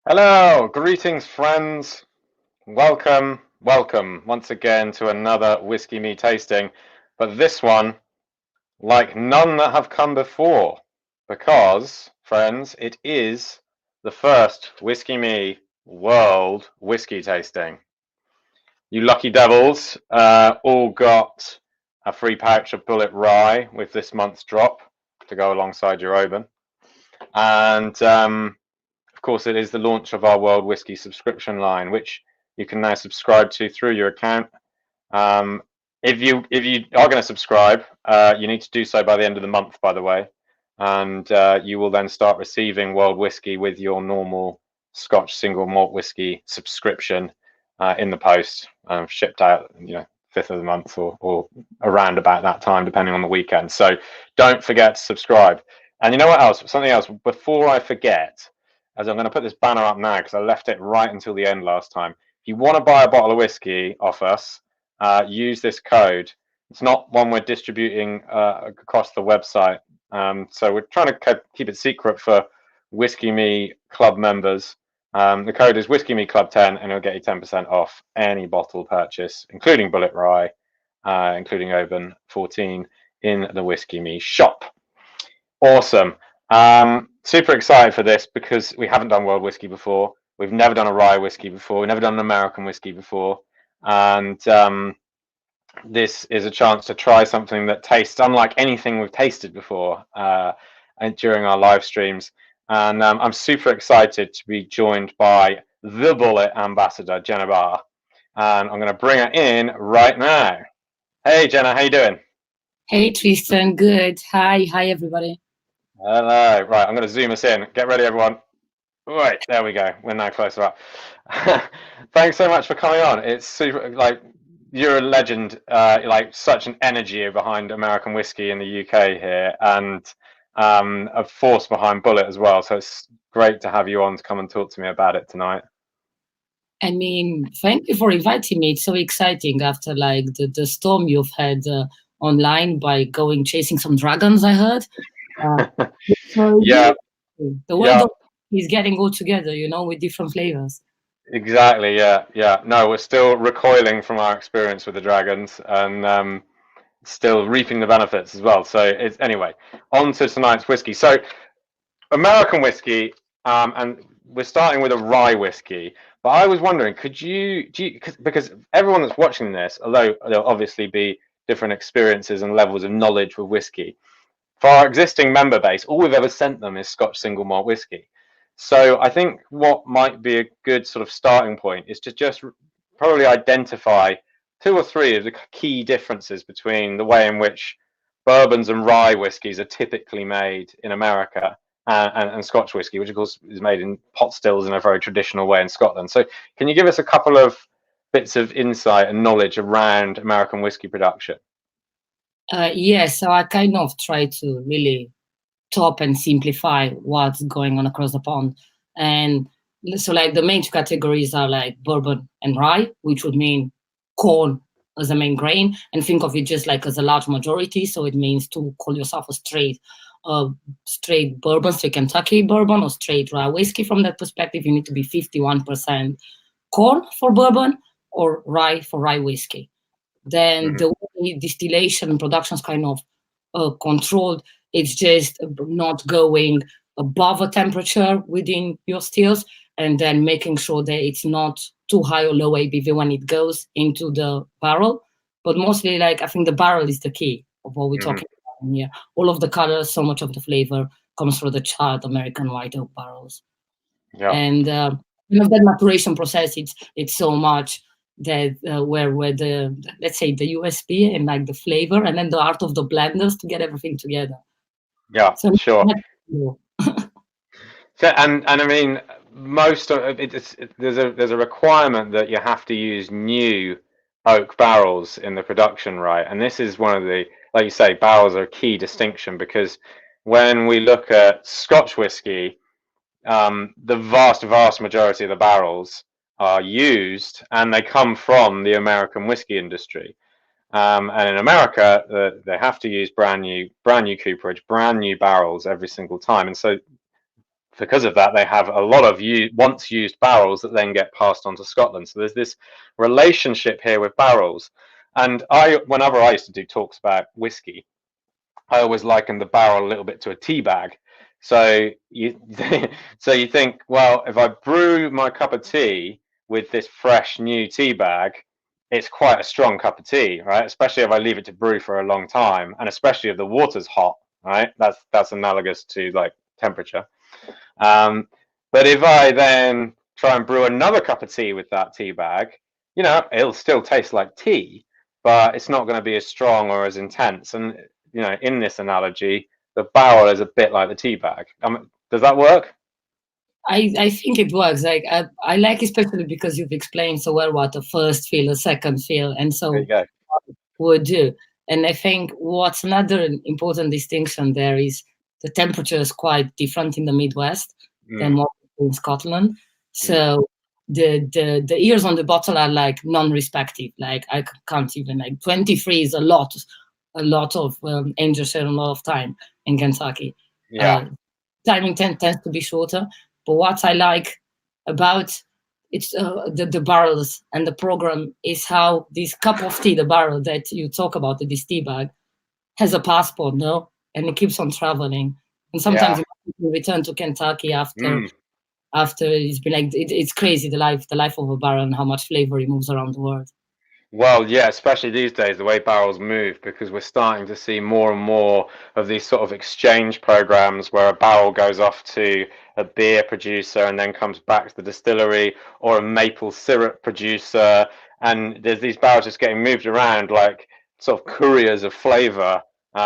Hello, greetings, friends. Welcome once again to another Whiskey Me tasting, but this one, like none that have come before, because, friends, it is the first Whiskey Me World Whisky tasting. You lucky devils all got a free pouch of Bulleit Rye with this month's drop to go alongside your Oban, and of course, it is the launch of our World Whisky subscription line, which you can now subscribe to through your account. If you are going to subscribe, you need to do so by the end of the month, by the way, and you will then start receiving World Whisky with your normal Scotch single malt whisky subscription in the post, shipped out, 5th of the month or around about that time, depending on the weekend. So don't forget to subscribe. And you know what else? Something else before I forget, as I'm going to put this banner up now because I left it right until the end last time. If you want to buy a bottle of whiskey off us, use this code. It's not one we're distributing across the website, so we're trying to keep it secret for Whiskey Me Club members. The code is Whiskey Me Club 10, and it'll get you 10% off any bottle purchase, including Bulleit Rye, including Oban 14 in the Whiskey Me shop. Awesome. Super excited for this because we haven't done world whiskey before. We've never done a rye whiskey before. We've never done an American whiskey before. And this is a chance to try something that tastes unlike anything we've tasted before and during our live streams. And I'm super excited to be joined by the Bulleit ambassador, Jenna Ba. And I'm going to bring her in right now. Hey, Jenna, how you doing? Hey, Tristan. Good. Hi, everybody. Hello. Right, I'm going to zoom us in. Get ready, everyone. Right, there we go. We're now closer up. Thanks so much for coming on. It's super, like, you're a legend, like such an energy behind American whiskey in the UK here, and a force behind Bulleit as well. So it's great to have you on to come and talk to me about it tonight. I mean, thank you for inviting me. It's so exciting after like the storm you've had online by going chasing some dragons, I heard. So Yeah, the world yeah, is getting all together, with different flavors. exactly. Yeah. No, we're still recoiling from our experience with the dragons, and still reaping the benefits as well. So it's anyway, on to tonight's whiskey. So American whiskey, and we're starting with a rye whiskey. But I was wondering, because everyone that's watching this, although there'll obviously be different experiences and levels of knowledge with whiskey, for our existing member base, all we've ever sent them is Scotch single malt whiskey. So I think what might be a good sort of starting point is to just probably identify two or three of the key differences between the way in which bourbons and rye whiskies are typically made in America and Scotch whiskey, which of course is made in pot stills in a very traditional way in Scotland. So can you give us a couple of bits of insight and knowledge around American whiskey production? Yes, so I kind of try to really top and simplify what's going on across the pond. And so like the main two categories are like bourbon and rye, which would mean corn as a main grain, and think of it just like as a large majority. So it means to call yourself a straight bourbon, straight Kentucky bourbon, or straight rye whiskey. From that perspective, you need to be 51% corn for bourbon or rye for rye whiskey. Then the way distillation and production is kind of controlled, it's just not going above a temperature within your stills, and then making sure that it's not too high or low ABV when it goes into the barrel. But mostly, like, I think the barrel is the key of what we're talking about here. All of the colors, so much of the flavor comes from the charred American white oak barrels. Yeah. And that maturation process, it's so much that where the, let's say, the USP and like the flavor, and then the art of the blenders to get everything together. Yeah, So sure. So, and I mean, most of there's a requirement that you have to use new oak barrels in the production, right? And this is one of the, like you say, barrels are a key distinction, because when we look at Scotch whiskey, the vast majority of the barrels are used and they come from the American whiskey industry. And in America, they have to use brand new cooperage, brand new barrels every single time. And so because of that, they have a lot of once used barrels that then get passed on to Scotland. So there's this relationship here with barrels. And whenever I used to do talks about whiskey, I always liken the barrel a little bit to a tea bag. So you so you think, well, if I brew my cup of tea with this fresh new tea bag, it's quite a strong cup of tea, right? Especially if I leave it to brew for a long time, and especially if the water's hot, right? That's analogous to like temperature. Um, but if I then try and brew another cup of tea with that tea bag, it'll still taste like tea, but it's not going to be as strong or as intense. And in this analogy, the barrel is a bit like the tea bag. Does that work? I think it works. Like I like, especially because you've explained so well what a first feel, a second feel, and There so you go. would do. And I think what's another important distinction there is the temperature is quite different in the Midwest than what in Scotland. So the years on the bottle are like non-respective. Like I can't even, like 23 is a lot of angel share, a lot of time in Kentucky. Yeah. Timing tends to be shorter. But what I like about it's the barrels and the program is how this cup of tea, the barrel that you talk about, this tea bag, has a passport, no? And it keeps on traveling. And sometimes you return to Kentucky after it's been like, it's crazy, the life of a barrel and how much flavor it moves around the world. Well, yeah, especially these days, the way barrels move, because we're starting to see more and more of these sort of exchange programs where a barrel goes off to a beer producer and then comes back to the distillery, or a maple syrup producer. And there's these barrels just getting moved around like sort of couriers of flavor,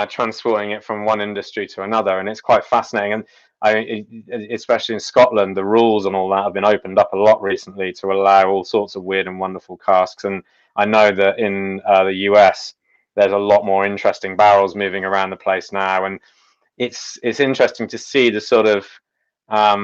transporting it from one industry to another. And it's quite fascinating. And especially in Scotland, the rules and all that have been opened up a lot recently to allow all sorts of weird and wonderful casks. And I know that in the US, there's a lot more interesting barrels moving around the place now, and it's interesting to see the sort of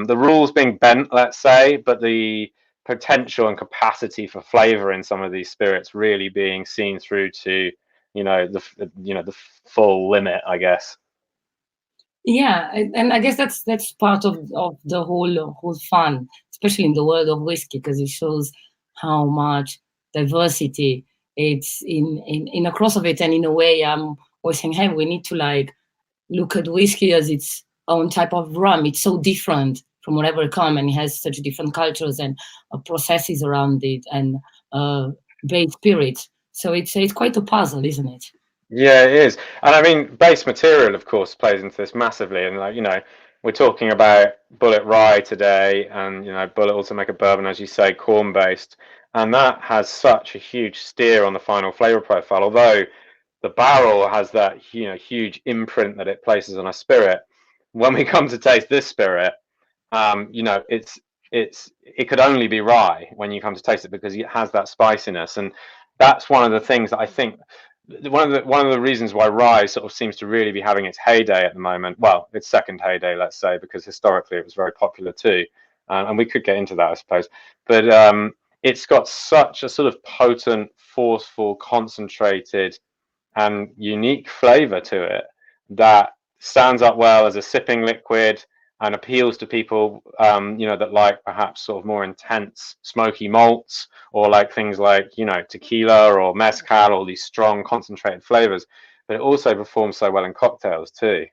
the rules being bent, let's say, but the potential and capacity for flavor in some of these spirits really being seen through to the full limit, I guess. Yeah, and I guess that's part of the whole fun, especially in the world of whiskey, because it shows how much diversity it's in across of it. And in a way, I'm always saying, hey, we need to like look at whiskey as its own type of rum. It's so different from whatever it comes, and it has such different cultures and processes around it, and base spirits. So it's quite a puzzle, isn't it? Yeah, it is. And I mean, base material, of course, plays into this massively. And we're talking about Bulleit rye today, and Bulleit also make a bourbon, as you say, corn based, and that has such a huge steer on the final flavor profile. Although the barrel has that huge imprint that it places on a spirit. When we come to taste this spirit, it could only be rye when you come to taste it, because it has that spiciness. And that's one of the things that I think one of the reasons why rye sort of seems to really be having its heyday at the moment. Well, its second heyday, let's say, because historically it was very popular too, and we could get into that, I suppose. But it's got such a sort of potent, forceful, concentrated, and unique flavor to it that stands up well as a sipping liquid and appeals to people that like perhaps sort of more intense smoky malts, or like things like tequila or mezcal, or these strong concentrated flavors. But it also performs so well in cocktails too.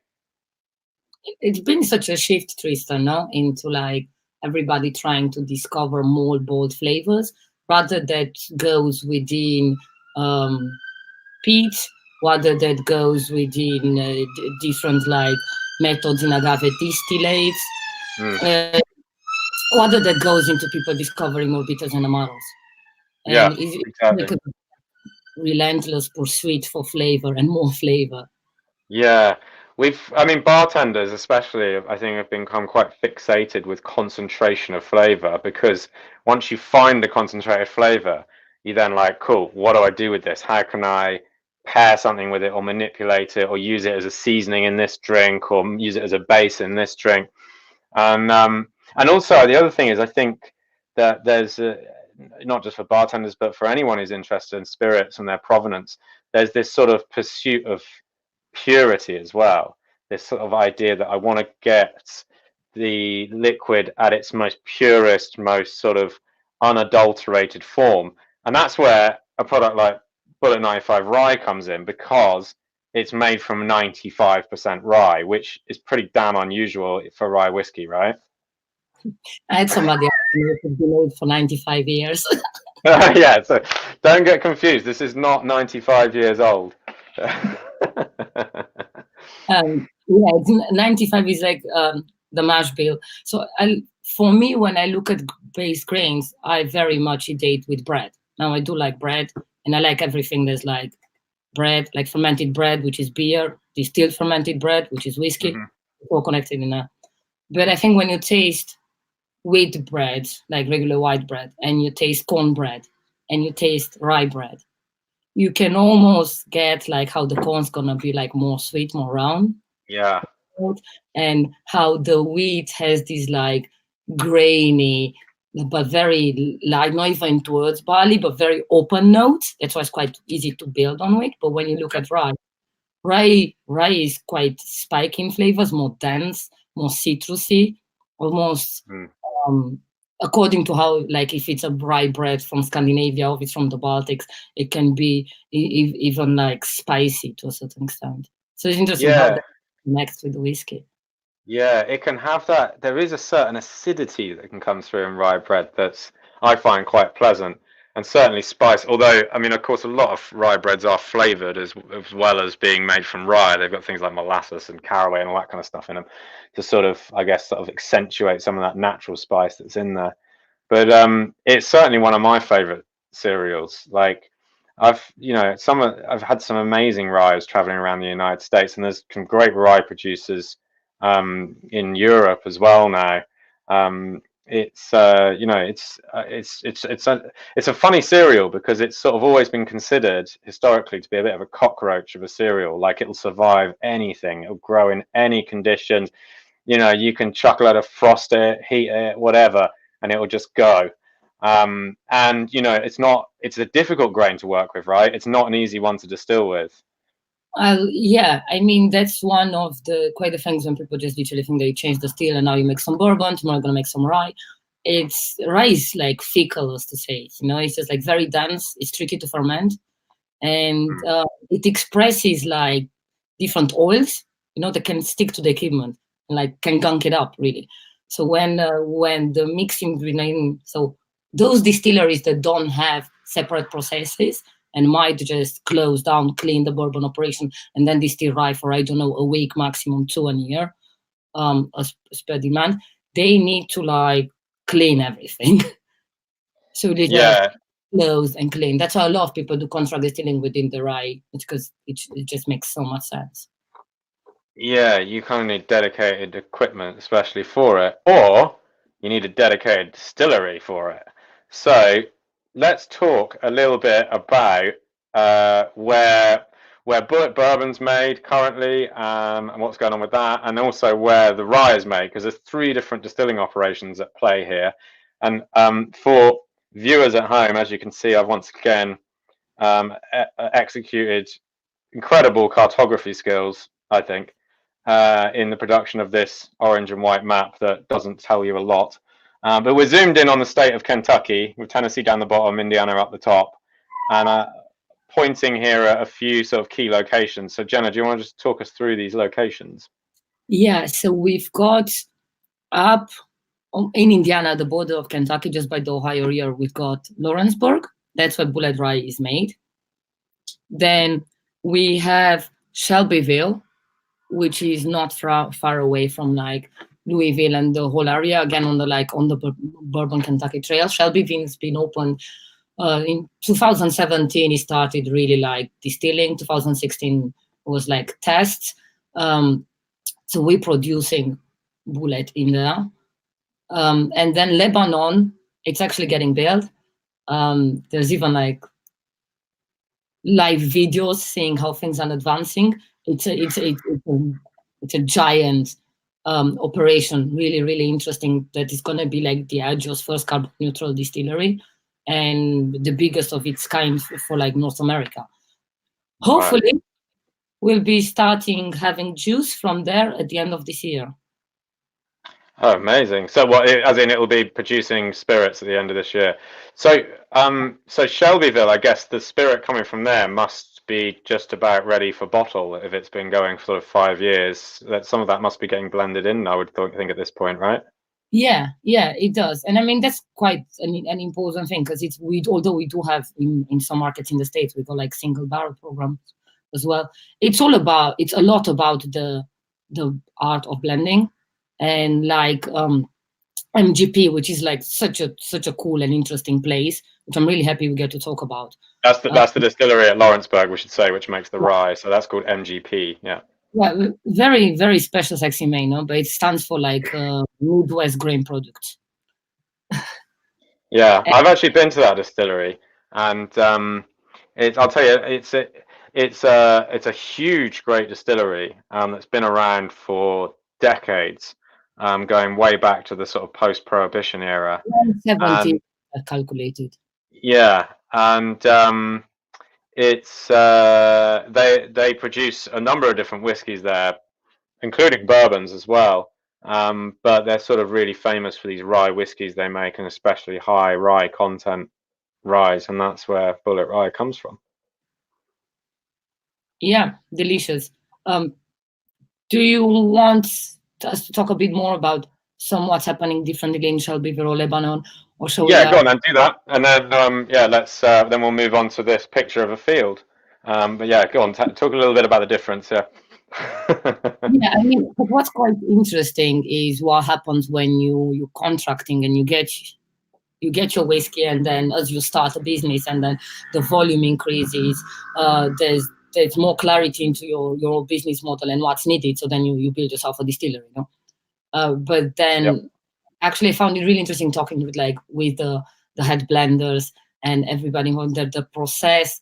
It's been such a shift, Tristan, no? Into like everybody trying to discover more bold flavors rather that goes within peat, rather that goes within different like methods in agave distillates, rather that goes into people discovering more bitters and amaros. Yeah, And it's exactly. like a relentless pursuit for flavor and more flavor. Yeah, I mean, bartenders especially, I think, have become quite fixated with concentration of flavor, because once you find the concentrated flavor, you then like, cool, what do I do with this? How can I pair something with it, or manipulate it, or use it as a seasoning in this drink, or use it as a base in this drink? And also the other thing is, I think that there's not just for bartenders, but for anyone who's interested in spirits and their provenance, there's this sort of pursuit of purity as well. This sort of idea that I want to get the liquid at its most purest, most sort of unadulterated form. And that's where a product like Bulleit 95 Rye comes in, because it's made from 95% rye, which is pretty damn unusual for rye whiskey, right? I had somebody who's been old for 95 years. Yeah, so don't get confused. This is not 95 years old. Yeah, 95 is like the mash bill. So for me, when I look at base grains, I very much date with bread. Now I do like bread, and I like everything that's like bread, like fermented bread, which is beer, distilled fermented bread, which is whiskey, all connected in a. But I think when you taste wheat bread, like regular white bread, and you taste cornbread, and you taste rye bread, you can almost get like how the corn's gonna be like more sweet, more round. Yeah. And how the wheat has this like grainy, but very light, not even towards barley, but very open notes. That's why it's quite easy to build on it. But when you look at rye is quite spiky in flavors, more dense, more citrusy, almost according to how, like if it's a rye bread from Scandinavia or if it's from the Baltics, it can be even like spicy to a certain extent. So it's interesting how that connects with the whiskey. Yeah, it can have that. There is a certain acidity that can come through in rye bread that's, I find, quite pleasant, and certainly spice. Although, I mean, of course, a lot of rye breads are flavored as well as being made from rye. They've got things like molasses and caraway and all that kind of stuff in them to sort of, I guess, sort of accentuate some of that natural spice that's in there. But it's certainly one of my favorite cereals. Like, I've had some amazing ryes traveling around the United States, and there's some great rye producers in Europe as well now. It's a funny cereal because it's sort of always been considered historically to be a bit of a cockroach of a cereal. Like, it'll survive anything, it'll grow in any conditions. You can chuck a lot of frost it, heat it, whatever, and it will just go. And it's a difficult grain to work with, right? It's not an easy one to distill with. Yeah, I mean, that's one of the quite the things when people just literally think they change the still and now you make some bourbon, tomorrow you're gonna make some rye. Rye is like fickle, as to say, it's just like very dense, it's tricky to ferment, and it expresses like different oils, that can stick to the equipment and like can gunk it up really. So when the mixing between, so those distilleries that don't have separate processes and might just close down, clean the bourbon operation, and then distill rye for, I don't know, a week, maximum 2 a year, as per demand, they need to like clean everything. So they just close and clean. That's why a lot of people do contract distilling within the rye. It's because it just makes so much sense. Yeah, you kind of need dedicated equipment, especially for it, or you need a dedicated distillery for it. So let's talk a little bit about where Bulleit Bourbon's made currently, and what's going on with that, and also where the rye is made, because there's 3 different distilling operations at play here. And for viewers at home, as you can see, I've once again executed incredible cartography skills, I think, in the production of this orange and white map that doesn't tell you a lot. But we're zoomed in on the state of Kentucky, with Tennessee down the bottom, Indiana up the top, and pointing here at a few sort of key locations. So Jenna, do you want to just talk us through these locations? Yeah, so we've got up in Indiana, the border of Kentucky, just by the Ohio River, we've got Lawrenceburg. That's where Bulleit rye is made. Then we have Shelbyville, which is not far away from like Louisville and the whole area. Again, on the Bourbon Kentucky Trail. Shelbyville's been opened in 2017. It started really like distilling. 2016 was like tests. So we're producing Bulleit in there. And then Lebanon, it's actually getting built. There's even like live videos seeing how things are advancing. It's a giant operation, really, really interesting, that is going to be like Diageo's first carbon neutral distillery and the biggest of its kind for like North America. Hopefully, we'll be starting having juice from there at the end of this year. Oh, amazing. So what, as in it'll be producing spirits at the end of this year. So, so Shelbyville, I guess the spirit coming from there must be just about ready for bottle if it's been going for sort of 5 years. That some of that must be getting blended in, I would think at this point, right? Yeah, yeah, it does. And I mean, that's quite an important thing, because although we do have in some markets in the States, we got like single barrel programs as well. It's a lot about the art of blending, and like MGP, which is like such a cool and interesting place, which I'm really happy we get to talk about. That's the distillery at Lawrenceburg, we should say, which makes the rye. So that's called MGP. Yeah. Yeah, very, very special sexy name, no? But it stands for like Midwest grain products. Yeah, I've actually been to that distillery, and I'll tell you, it's a huge, great distillery that's been around for decades, going way back to the sort of post-prohibition era. 70 And calculated. yeah, and it's they produce a number of different whiskies there, including bourbons as well. But they're sort of really famous for these rye whiskies they make, and especially high rye content ryes, and that's where Bulleit rye comes from. Yeah, delicious. Do you want us to talk a bit more about what's happening differently in Shelbyville or Lebanon, or shall we? Yeah, go on and do that, and then yeah, let's then we'll move on to this picture of a field. But yeah, go on, talk a little bit about the difference. Yeah. Yeah, I mean, what's quite interesting is what happens when you're contracting and you get your whiskey, and then as you start a business and then the volume increases, there's more clarity into your business model and what's needed. So then you build yourself a distillery, you know. But then Yep. actually I found it really interesting talking with the head blenders and everybody on the process.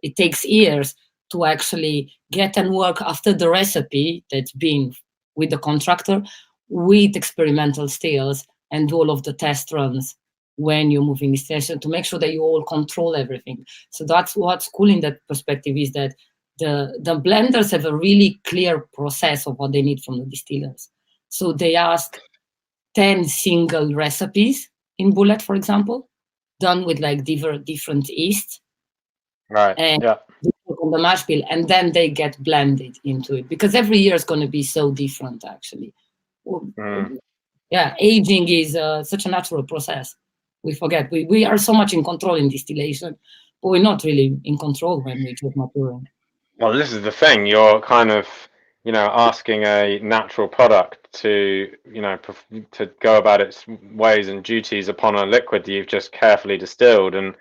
It takes years to actually get and work after the recipe that's been with the contractor, with experimental stills, and do all of the test runs when you're moving the station to make sure that you all control everything. So that's what's cool in that perspective, is that the blenders have a really clear process of what they need from the distillers. So they ask 10 single recipes in Bulleit, for example, done with like different yeast. Right. And Yeah. on the mash bill, and then they get blended into it, because every year is going to be so different, actually. Yeah, aging is such a natural process. We forget we are so much in control in distillation, but we're not really in control when we just maturing. Well, this is the thing. You're kind of, asking a natural product to, to go about its ways and duties upon a liquid that you've just carefully distilled, and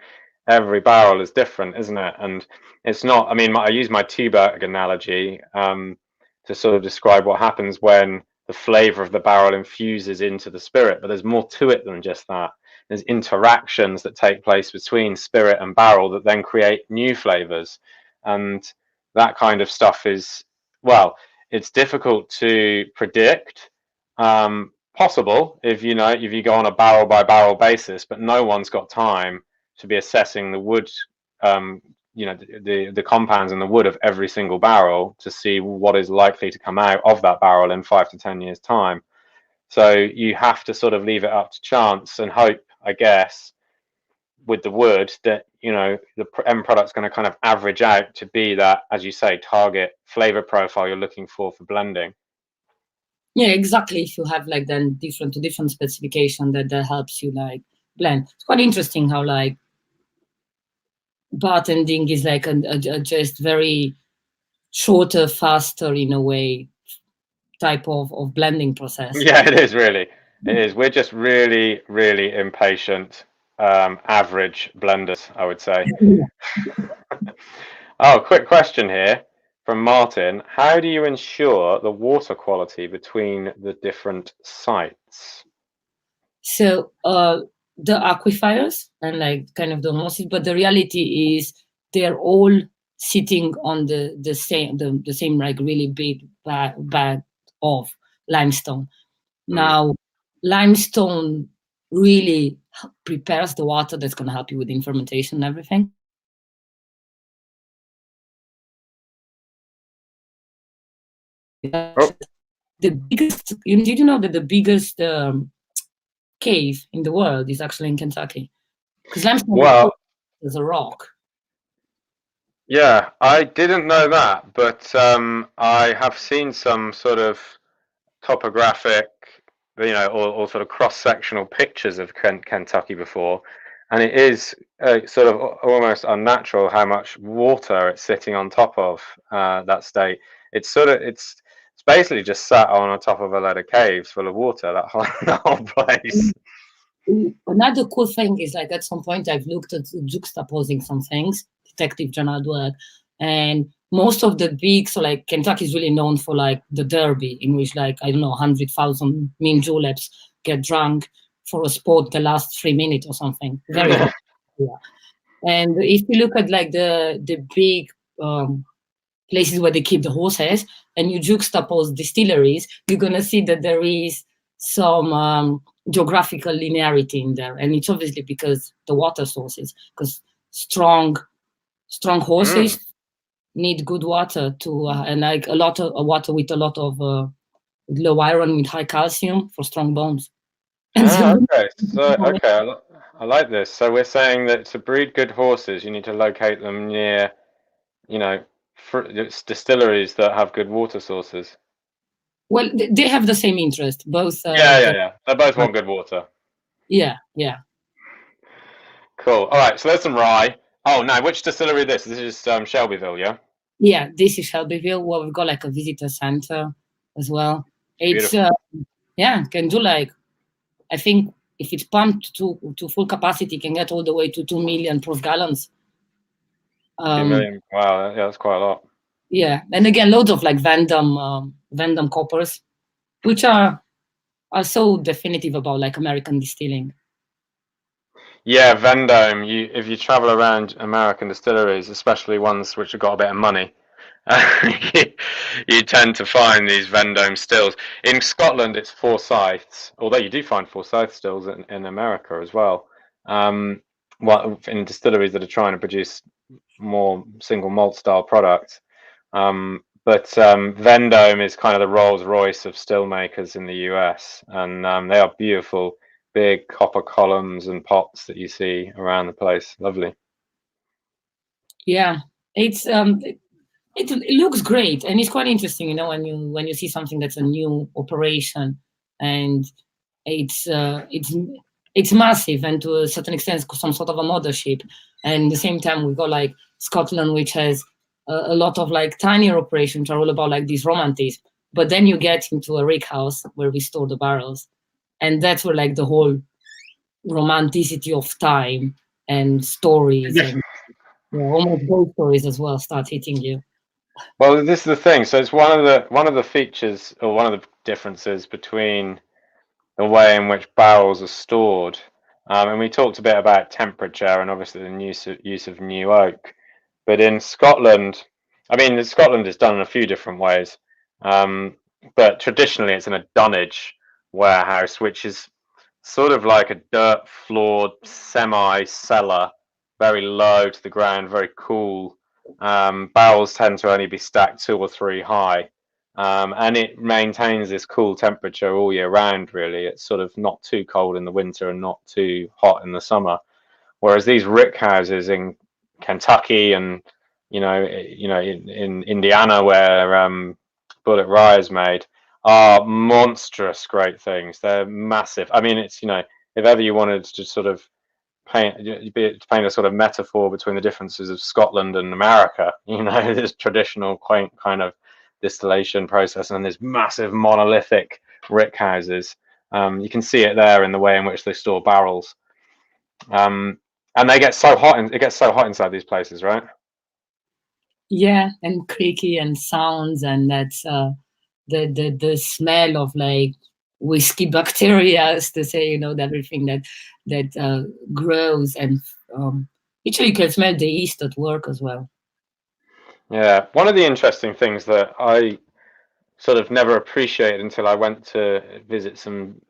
every barrel is different, isn't it? And it's not. I mean, I use my tea bag analogy to sort of describe what happens when the flavor of the barrel infuses into the spirit, but there's more to it than just that. There's interactions that take place between spirit and barrel that then create new flavors, and that kind of stuff is, well, it's difficult to predict. Possible if you go on a barrel by barrel basis, but no one's got time to be assessing the wood, the compounds in the wood of every single barrel to see what is likely to come out of that barrel in 5 to 10 years time. So you have to sort of leave it up to chance and hope, I guess, with the wood, that the end product's going to kind of average out to be that, as you say, target flavor profile you're looking for blending. Yeah, exactly. If you have like then different specification that helps you like blend. It's quite interesting how like bartending is like a just very shorter, faster in a way type of blending process. Yeah, it is really. It is. We're just really, really impatient, average blenders, I would say. Oh, quick question here from Martin. How do you ensure the water quality between the different sites? So the aquifers and like kind of the osmosis, but the reality is they're all sitting on the same like really big bag of limestone. Now, limestone really prepares the water that's going to help you with the fermentation and everything. Oh, the biggest. Did you know that the biggest cave in the world is actually in Kentucky? Because limestone is a rock. Yeah, I didn't know that, but I have seen some sort of topographic, or sort of cross-sectional pictures of Kentucky before, and it is sort of almost unnatural how much water it's sitting on top of that state. It's basically just sat on top of a load of caves full of water. That whole place. Another cool thing is, like, at some point I've looked at juxtaposing some things, Detective Jenna Ba, and most of the big, so like Kentucky is really known for like the Derby, in which, like, I don't know, 100,000 mean juleps get drunk for a sport that lasts 3 minutes or something. Very hot. Yeah. And if you look at like the big places where they keep the horses, and you juxtapose distilleries, you're gonna see that there is some geographical linearity in there, and it's obviously because the water sources, because strong horses need good water to and like a lot of water with a lot of low iron with high calcium for strong bones. Okay, so I like this. So we're saying that to breed good horses, you need to locate them near, distilleries that have good water sources. Well, they have the same interest, both. Yeah. They both want good water. Yeah. Cool. All right, so there's some rye. Oh, no, which distillery is this? This is Shelbyville, yeah? Yeah, this is Shelbyville, where we've got like a visitor center as well. It's can do like, I think if it's pumped to full capacity, can get all the way to 2 million proof gallons. 2 million. Wow, yeah, that's quite a lot. Yeah, and again, loads of like Vendome coppers, which are so definitive about like American distilling. Yeah, Vendome. If you travel around American distilleries, especially ones which have got a bit of money, you tend to find these Vendome stills. In Scotland, it's Forsyths, although you do find Forsyth stills in America as well. In distilleries that are trying to produce more single malt style products. But Vendome is kind of the Rolls Royce of still makers in the US, and they are beautiful, big copper columns and pots that you see around the place. Lovely. Yeah, it looks great, and it's quite interesting, when you see something that's a new operation, and it's massive, and to a certain extent some sort of a mothership. And at the same time, we've got like Scotland, which has a lot of like tinier operations, are all about like this romanticism. But then you get into a rick house where we store the barrels, and that's where like the whole romanticity of time and stories and almost ghost stories as well start hitting you. Well, this is the thing. So it's one of the features, or one of the differences between the way in which barrels are stored. And we talked a bit about temperature and obviously the use of new oak. But in Scotland, Scotland is done in a few different ways. But traditionally, it's in a dunnage warehouse, which is sort of like a dirt floored semi cellar, very low to the ground, very cool. Barrels tend to only be stacked 2 or 3 high. And it maintains this cool temperature all year round, really. It's sort of not too cold in the winter and not too hot in the summer. Whereas these rick houses in Kentucky and, in Indiana, where Bulleit rye is made, are monstrous great things. They're massive. It's, if ever you wanted to sort of paint a sort of metaphor between the differences of Scotland and America, this traditional quaint kind of distillation process and this massive monolithic rick houses. You can see it there in the way in which they store barrels. And they get so hot, it gets so hot inside these places, right? Yeah, and creaky and sounds, and that's the smell of like whiskey bacteria, as to say, everything that grows, and actually you can smell the yeast at work as well. Yeah, one of the interesting things that I sort of never appreciated until I went to visit some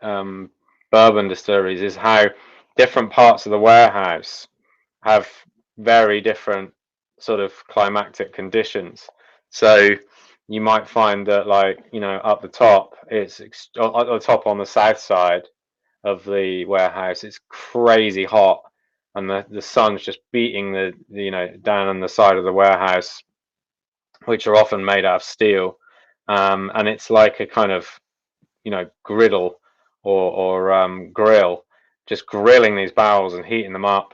bourbon distilleries is how different parts of the warehouse have very different sort of climatic conditions. So you might find that, like, up the top, it's at the top on the south side of the warehouse, it's crazy hot, and the sun's just beating down on the side of the warehouse, which are often made out of steel, and it's like a kind of griddle or grill, just grilling these barrels and heating them up.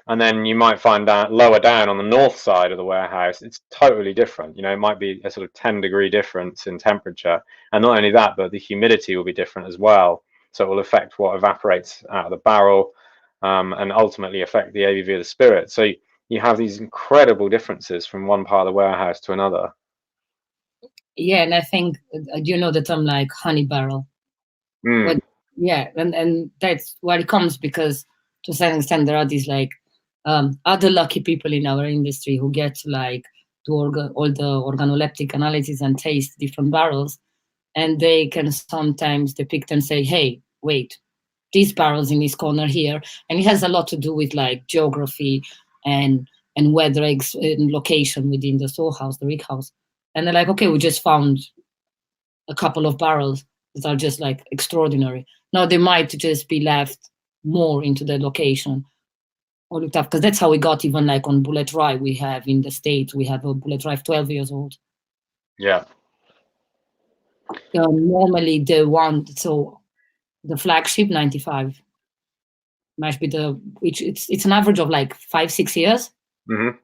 And then you might find that lower down on the north side of the warehouse, it's totally different. It might be a sort of 10-degree difference in temperature. And not only that, but the humidity will be different as well. So it will affect what evaporates out of the barrel, and ultimately affect the ABV of the spirit. So you have these incredible differences from one part of the warehouse to another. Yeah, and I think the term like honey barrel. But yeah, and that's where it comes, because to a certain extent there are these like other lucky people in our industry who get to like do all the organoleptic analysis and taste different barrels, and they can sometimes depict and say, hey, wait, these barrels in this corner here, and it has a lot to do with like geography and weather and location within the storehouse, the rig house. And they're like, okay, we just found a couple of barrels that are just like extraordinary. Now they might just be left more into the location or looked up, because that's how we got even like on Bulleit Rye. We have in the States, we have a Bulleit Rye 12 years old. Yeah. Normally so the flagship 95 might be which it's an average of like 5-6 years. Mm-hmm.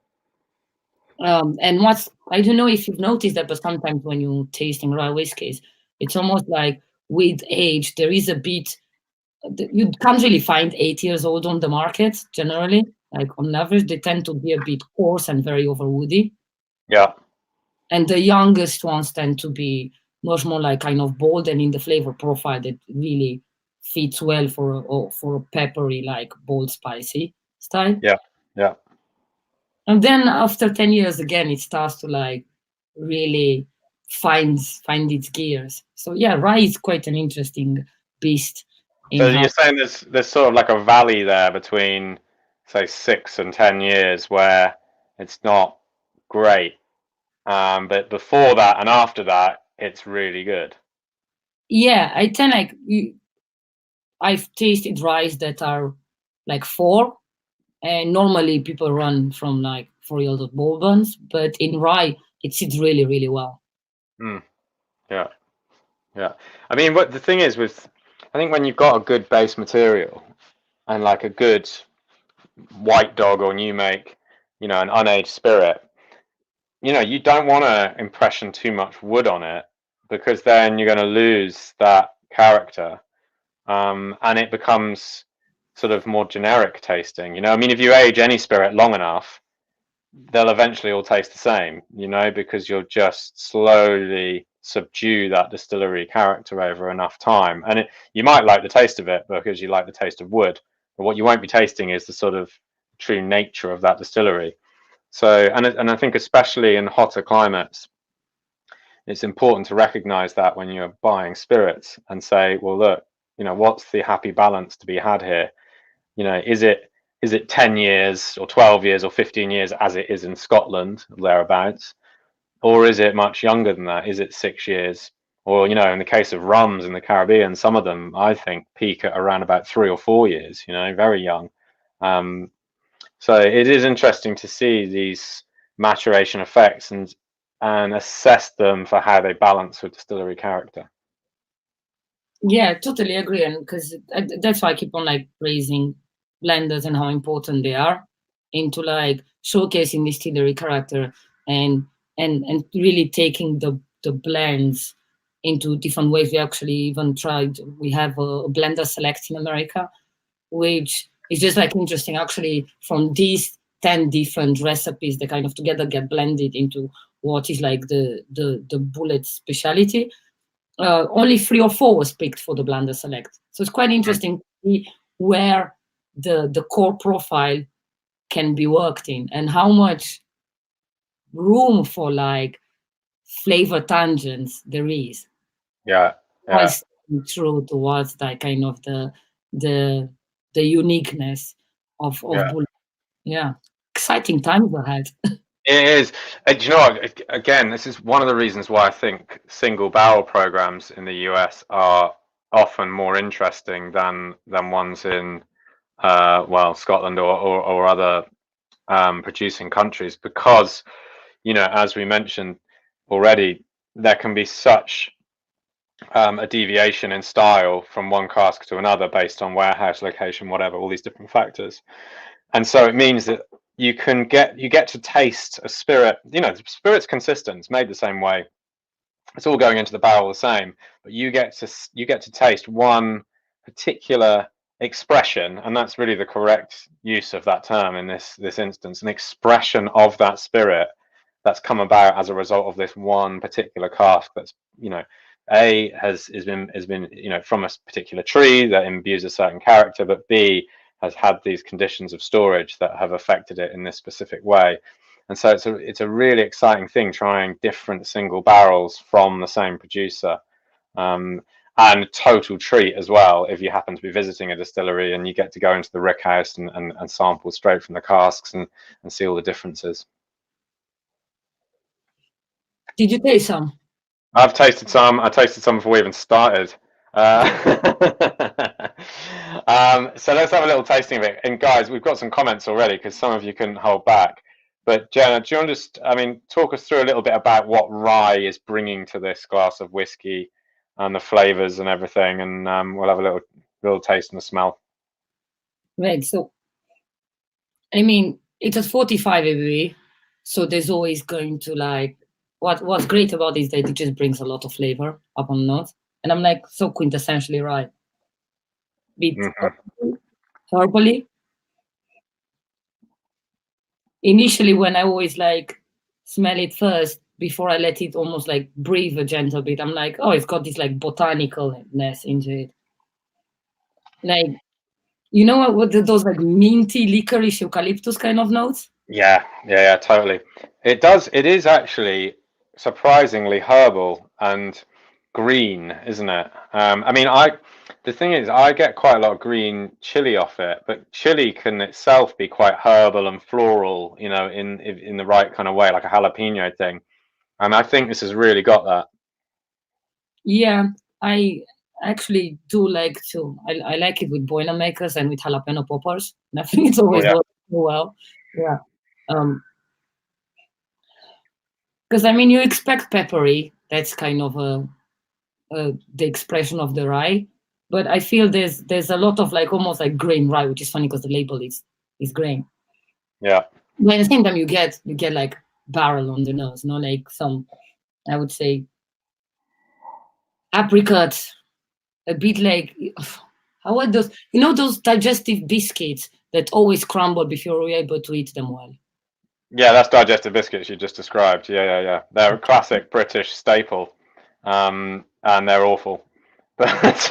And I don't know if you've noticed that, but sometimes when you're tasting rye whiskies, it's almost like with age, there is a bit, you can't really find 8 years old on the market generally. Like on average, they tend to be a bit coarse and very overwoody. Yeah. And the youngest ones tend to be much more like kind of bold and in the flavor profile that really fits well for a peppery, like bold, spicy style. Yeah. Yeah. And then after 10 years, again, it starts to like really find its gears. So yeah, rye is quite an interesting beast. So you're saying there's sort of like a valley there between, say, 6 and 10 years where it's not great, but before that and after that, it's really good. Yeah, I've tasted ryes that are like 4, and normally people run from like 4-year-old bourbons, but in rye it sits really, really well. Yeah, yeah. I mean, what the thing is I think when you've got a good base material and like a good white dog or new make, an unaged spirit, you don't want to impression too much wood on it, because then you're going to lose that character, and it becomes sort of more generic tasting. I mean, if you age any spirit long enough, they'll eventually all taste the same, because you'll just slowly subdue that distillery character over enough time. And you might like the taste of it because you like the taste of wood, but what you won't be tasting is the sort of true nature of that distillery. So, and I think especially in hotter climates, it's important to recognize that when you're buying spirits and say, well, look, what's the happy balance to be had here? Is it 10 years or 12 years or 15 years as it is in Scotland, thereabouts? Or is it much younger than that? Is it 6 years? Or, in the case of rums in the Caribbean, some of them, I think, peak at around about 3 or 4 years, very young. So it is interesting to see these maturation effects and assess them for how they balance with distillery character. Yeah, totally agree. And because that's why I keep on like praising blenders and how important they are into like showcasing distillery character and really taking the blends into different ways. We actually even we have a blender select in America, which is just like interesting. Actually, from these 10 different recipes, they kind of together get blended into what is like the Bulleit speciality. Only 3 or 4 was picked for the blender select. So it's quite interesting to see where the core profile can be worked in and how much room for like flavor tangents there is. Yeah. While staying true towards that kind of the uniqueness of Bulleit. Yeah. Exciting times ahead. It is. Do you know what? Again, this is one of the reasons why I think single barrel programs in the US are often more interesting than ones in well, Scotland or other producing countries, because as we mentioned already, there can be such a deviation in style from one cask to another based on warehouse location, whatever, all these different factors. And so it means that you get to taste a spirit. The spirit's consistent, it's made the same way, it's all going into the barrel the same, but you get to taste one particular expression, and that's really the correct use of that term in this instance, an expression of that spirit that's come about as a result of this one particular cask that's has been from a particular tree that imbues a certain character, but B has had these conditions of storage that have affected it in this specific way. And so it's a really exciting thing, trying different single barrels from the same producer, and total treat as well if you happen to be visiting a distillery and you get to go into the rick house and sample straight from the casks and see all the differences. Did you taste some? I've tasted some. I tasted some before we even started. So let's have a little tasting of it. And guys, we've got some comments already because some of you couldn't hold back. But Jenna, do you want to just, talk us through a little bit about what rye is bringing to this glass of whiskey and the flavors and everything, and we'll have a little taste and a smell. Right. So, it's at 45 ABV, so there's always going to what's great about it is that it just brings a lot of flavor up on nose, and I'm so quintessentially rye. Bit herbally. Initially, when I always smell it first before I let it almost breathe a gentle bit, I'm oh, it's got this botanicalness into it. What those minty, licorice, eucalyptus kind of notes? Yeah, totally. It does. It is actually surprisingly herbal and green, isn't it? The thing is, I get quite a lot of green chili off it, but chili can itself be quite herbal and floral, in the right kind of way, like a jalapeno thing. And I think this has really got that. Yeah, I actually do like to. I like it with Boilermakers and with jalapeno poppers. And I think it's always works well. Yeah. Because you expect peppery. That's kind of the expression of the rye. But I feel there's a lot of almost grain rye, which is funny because the label is grain. Yeah. But at the same time, you get barrel on the nose, some, I would say, apricot, a bit how are those? Those digestive biscuits that always crumble before you're able to eat them well. Yeah, that's digestive biscuits you just described. Yeah. They're a classic British staple, and they're awful. But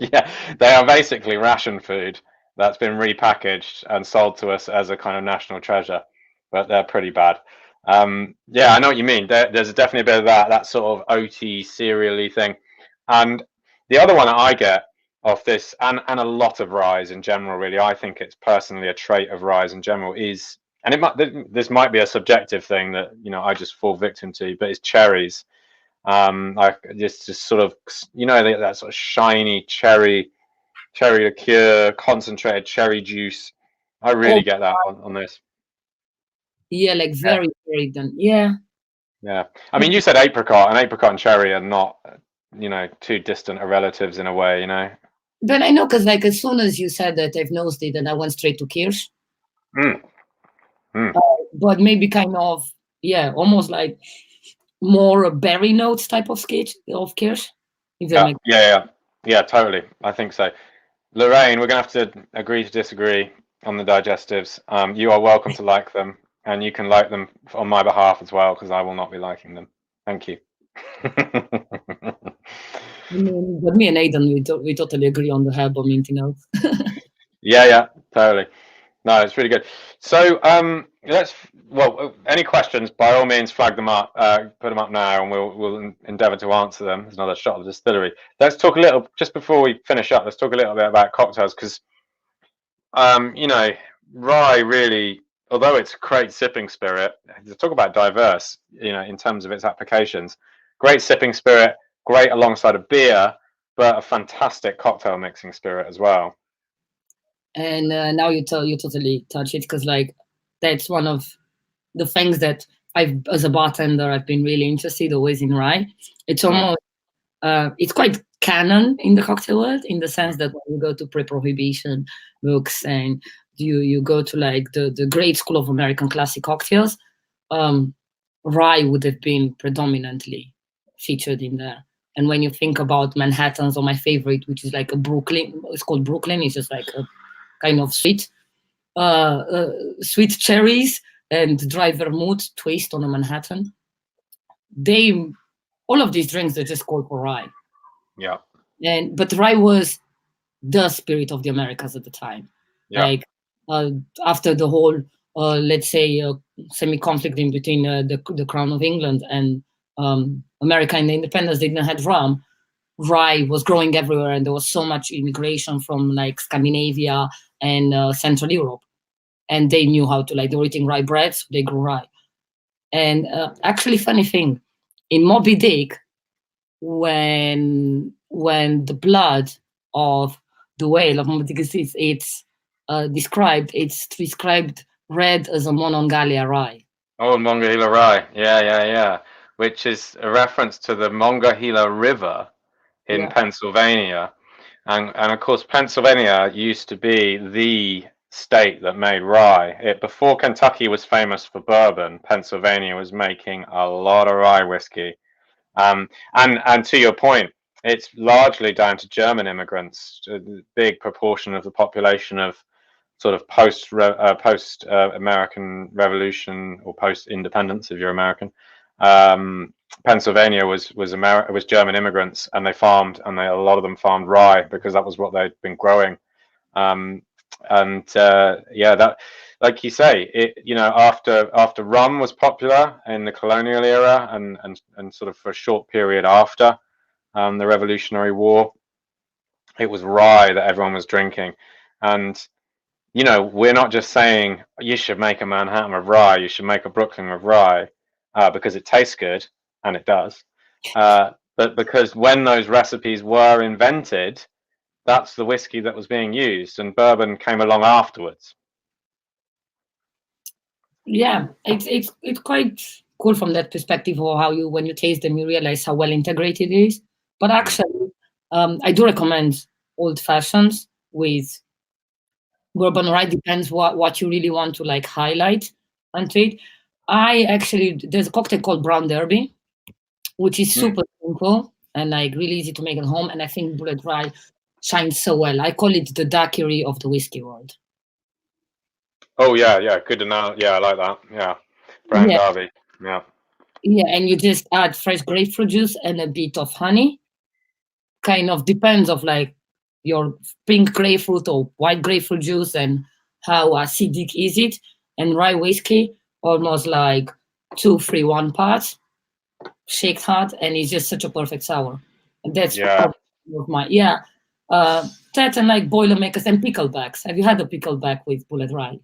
yeah, they are basically ration food that's been repackaged and sold to us as a kind of national treasure, but they're pretty bad. Yeah, I know what you mean. There's definitely a bit of that sort of oaty, cereally thing. And the other one that I get off this, and a lot of ryes in general, really, I think it's personally a trait of ryes in general, is, and this might be a subjective thing that I just fall victim to, but it's cherries. Like just sort of that sort of shiny cherry liqueur, concentrated cherry juice. I really get that on this. Yeah, very done. Yeah. You said apricot and cherry are not too distant relatives in a way, But I know, because as soon as you said that, I've noticed it and I went straight to kirsch. But maybe kind of, almost more berry notes type of kirsch. Yeah, totally. I think so. Lorraine, we're gonna have to agree to disagree on the digestives. You are welcome to like them, and you can like them on my behalf as well, because I will not be liking them. Thank you. But me and Aidan, we totally agree on the herbal minty notes. Yeah, totally. No, it's really good. So any questions, by all means, flag them up, put them up now, and we'll endeavour to answer them. There's another shot of the distillery. Let's talk a little, just before we finish up, let's talk a little bit about cocktails, because rye really although it's a great sipping spirit, to talk about diverse, in terms of its applications, great sipping spirit, great alongside a beer, but a fantastic cocktail mixing spirit as well. And now you totally touch it, because like that's one of the things that as a bartender, I've been really interested always in rye. It's almost it's quite canon in the cocktail world, in the sense that when you go to pre-prohibition books and you go to like the great school of American classic cocktails, rye would have been predominantly featured in there. And when you think about Manhattans, or my favorite, which is like a Brooklyn, it's called Brooklyn. It's just like a kind of sweet cherries and dry vermouth twist on a Manhattan. All of these drinks, they're just called for rye. Yeah. But rye was the spirit of the Americas at the time. Yeah. Like after the whole, let's say, semi-conflict in between the Crown of England and America and the independence, they didn't have rum. Rye was growing everywhere, and there was so much immigration from like Scandinavia and Central Europe, and they knew how to, like, they were eating rye bread, so they grew rye. And actually, funny thing, in Moby Dick, when the blood of the whale of Moby Dick it's described red as a Monongahela rye. Oh, Monongahela rye, yeah, which is a reference to the Monongahela River in Pennsylvania, and of course Pennsylvania used to be the state that made rye. Before Kentucky was famous for bourbon, Pennsylvania was making a lot of rye whiskey. And to your point, it's largely down to German immigrants. A big proportion of the population of sort of post American Revolution, or post independence, if you're American, Pennsylvania was German immigrants, and they farmed, and a lot of them farmed rye because that was what they'd been growing. That, like you say, after rum was popular in the colonial era, and sort of for a short period after the Revolutionary War, it was rye that everyone was drinking. And we're not just saying you should make a Manhattan of rye, you should make a Brooklyn of rye because it tastes good, and it does, but because when those recipes were invented, that's the whiskey that was being used, and bourbon came along afterwards. Yeah, it's quite cool from that perspective, or how when you taste them, you realize how well integrated it is. But actually, I do recommend old fashions with bourbon, right? Depends what you really want to like highlight and treat. There's a cocktail called Brown Derby, which is super simple and like really easy to make at home. And I think Bulleit Rye shines so well. I call it the daiquiri of the whiskey world. Oh yeah, good to know. Yeah, I like that. Yeah, Brown Derby. Yeah. Yeah, and you just add fresh grapefruit juice and a bit of honey. Kind of depends of like your pink grapefruit or white grapefruit juice and how acidic is it. And rye whiskey, almost like 2-3-1 parts, shaked hard, and it's just such a perfect sour. And that's of my that, and like Boilermakers and picklebacks. Have you had a pickleback with Bulleit Rye?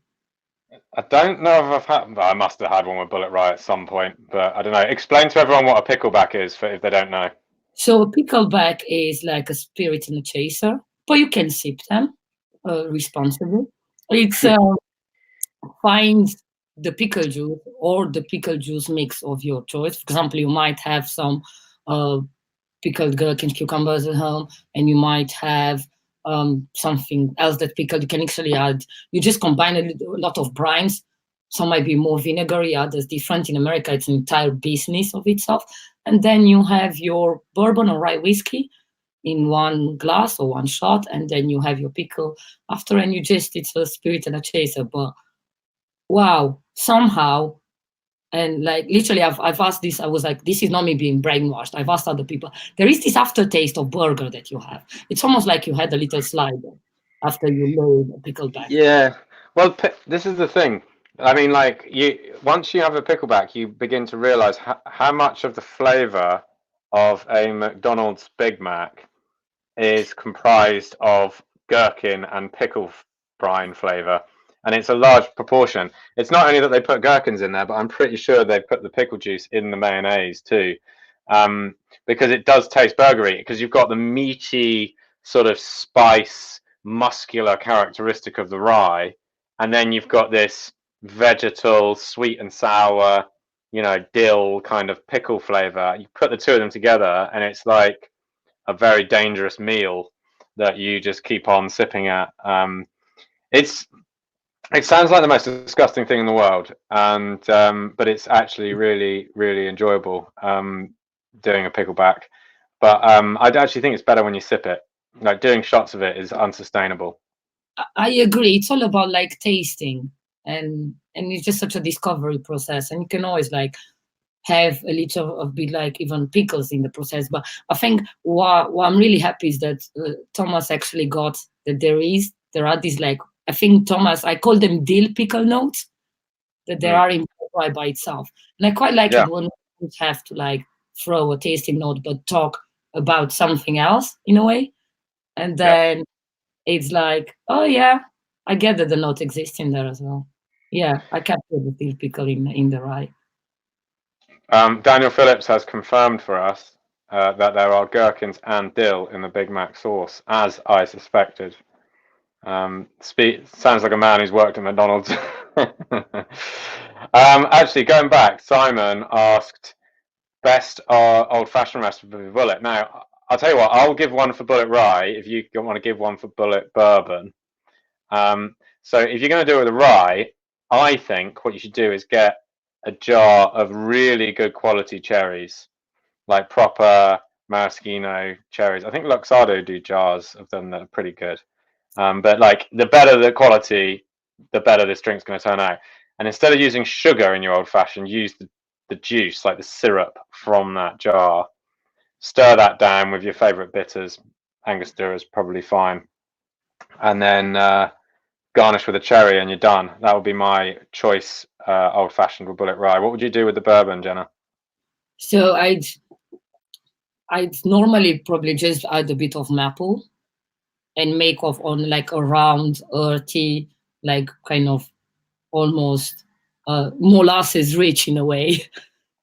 I don't know if I've had. I must have had one with Bulleit Rye at some point, but I don't know. Explain to everyone what a pickleback is, if they don't know. So a pickleback is like a spirit and a chaser, but you can sip them responsibly. It's find the pickle juice or the pickle juice mix of your choice. For example, you might have some pickled gherkins, cucumbers at home, and you might have something else that pickled. You can actually add. You just combine a lot of brines. Some might be more vinegary, others different. In America, it's an entire business of itself. And then you have your bourbon or rye whiskey in one glass or one shot, and then you have your pickle after, and it's a spirit and a chaser. But wow, somehow, and like literally, I've asked this. I was like, this is not me being brainwashed. I've asked other people. There is this aftertaste of burger that you have. It's almost like you had a little slider after you load a pickleback. Yeah. Well, this is the thing. I mean, like once you have a pickleback, you begin to realize how much of the flavor of a McDonald's Big Mac is comprised of gherkin and pickle brine flavor, and it's a large proportion. It's not only that they put gherkins in there, but I'm pretty sure they put the pickle juice in the mayonnaise too, because it does taste burgery, because you've got the meaty sort of spice, muscular characteristic of the rye, and then you've got this vegetal, sweet and sour, dill kind of pickle flavor. You put the two of them together, and it's like a very dangerous meal that you just keep on sipping at. It sounds like the most disgusting thing in the world, and but it's actually really, really enjoyable doing a pickleback. But I actually think it's better when you sip it. Like doing shots of it is unsustainable. I agree. It's all about like tasting, and it's just such a discovery process, and you can always like have a little of bit like even pickles in the process. But I think what I'm really happy is that Thomas actually got that there are these like, I think Thomas, I call them dill pickle notes that there are in rye by itself, and I quite like it when we have to like throw a tasting note but talk about something else in a way, and then it's like, oh yeah, I get that the note exists in there as well. Yeah, I captured the dill pickle in the rye. Daniel Phillips has confirmed for us that there are gherkins and dill in the Big Mac sauce, as I suspected. Sounds like a man who's worked at McDonald's. Actually, going back, Simon asked best old-fashioned recipe for Bulleit. Now, I'll tell you what, I'll give one for Bulleit Rye if you want to give one for Bulleit Bourbon. So if you're going to do it with a rye, I think what you should do is get a jar of really good quality cherries, like proper maraschino cherries. I think Luxardo do jars of them that are pretty good. But like the better the quality, the better this drink's going to turn out. And instead of using sugar in your old fashioned, use the juice, like the syrup from that jar. Stir that down with your favorite bitters. Angostura is probably fine. And then garnish with a cherry, and you're done. That would be my choice old fashioned with Bulleit Rye. What would you do with the bourbon, Jenna? So I'd normally probably just add a bit of maple and make off on like a round, earthy, like kind of almost molasses rich in a way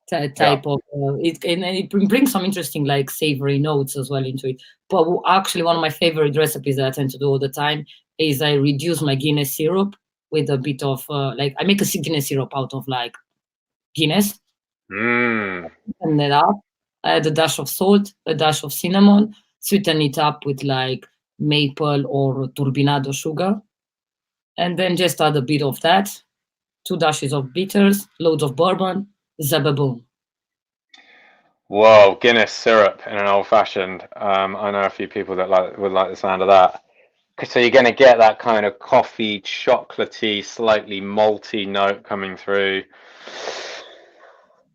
type of it, and it brings some interesting like savory notes as well into it. But actually, one of my favorite recipes that I tend to do all the time is I reduce my Guinness syrup with a bit of like I make a Guinness syrup out of like Guinness, and then up, add a dash of salt, a dash of cinnamon, sweeten it up with like maple or turbinado sugar, and then just add a bit of that, 2 dashes of bitters, loads of bourbon, zababoom. Whoa, Guinness syrup in an old-fashioned. I know a few people that would like the sound of that. So you're going to get that kind of coffee, chocolatey, slightly malty note coming through.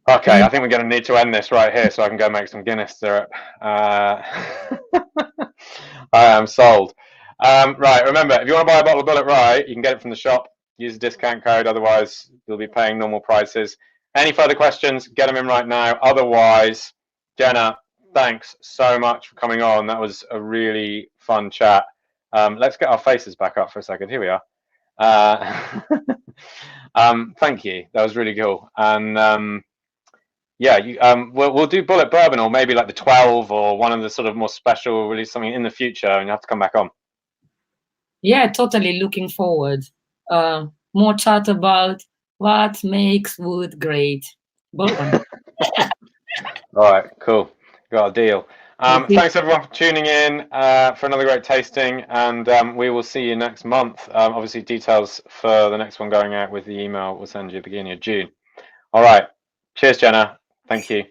Okay, I think we're going to need to end this right here so I can go make some Guinness syrup. I am sold. Right, remember, if you want to buy a bottle of Bulleit Rye, you can get it from the shop. Use a discount code, otherwise you'll be paying normal prices. Any further questions, get them in right now. Otherwise, Jenna, thanks so much for coming on. That was a really fun chat. Let's get our faces back up for a second. Here we are. Thank you. That was really cool. And yeah, we'll do Bulleit Bourbon, or maybe like the 12 or one of the sort of more special, release something in the future, and you have to come back on. Yeah, totally looking forward. More chat about what makes wood great. Bourbon. All right, cool. Got a deal. Thanks everyone for tuning in for another great tasting, and we will see you next month. Obviously, details for the next one going out with the email we'll send you at the beginning of June. All right. Cheers, Jenna. Thank you.